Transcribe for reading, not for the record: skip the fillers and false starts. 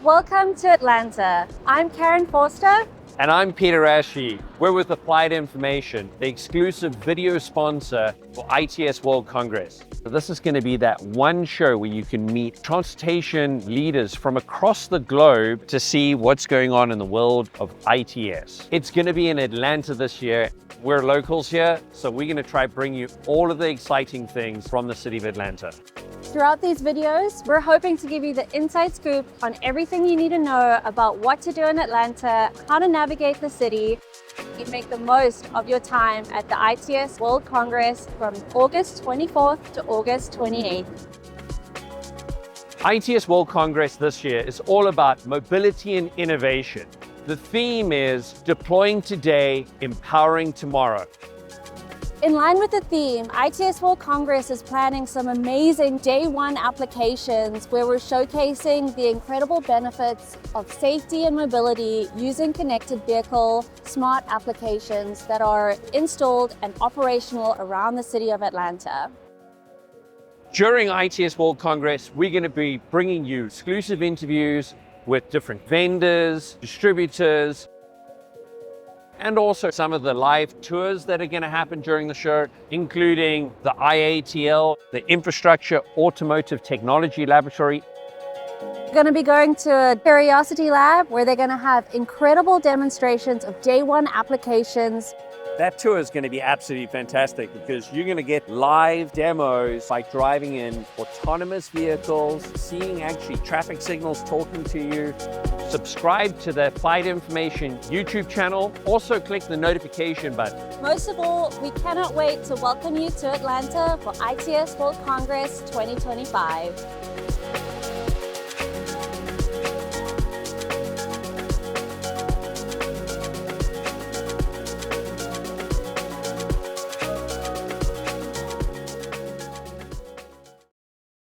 Welcome to Atlanta. I'm Karen Forster. And I'm Peter Ashley. We're with Applied Information, the exclusive video sponsor for ITS World Congress. So this is going to be that one show where you can meet transportation leaders from across the globe to see what's going on in the world of ITS. It's going to be in Atlanta this year. We're locals here, so we're going to try bring you all of the exciting things from the city of Atlanta. Throughout these videos, we're hoping to give you the inside scoop on everything you need to know about what to do in Atlanta, how to navigate the city, and make the most of your time at the ITS World Congress from August 24th to August 28th. ITS World Congress this year is all about mobility and innovation. The theme is deploying today, empowering tomorrow. In line with the theme, ITS World Congress is planning some amazing day one applications where we're showcasing the incredible benefits of safety and mobility using connected vehicle smart applications that are installed and operational around the city of Atlanta. During ITS World Congress, we're going to be bringing you exclusive interviews with different vendors, distributors, and also some of the live tours that are going to happen during the show, including the IATL, the Infrastructure Automotive Technology Laboratory. We're going to be going to a Curiosity Lab where they're going to have incredible demonstrations of day one applications. That tour is going to be absolutely fantastic because you're going to get live demos by driving in autonomous vehicles, seeing actually traffic signals talking to you. Subscribe to the Applied Information YouTube channel. Also click the notification button. Most of all, we cannot wait to welcome you to Atlanta for ITS World Congress 2025.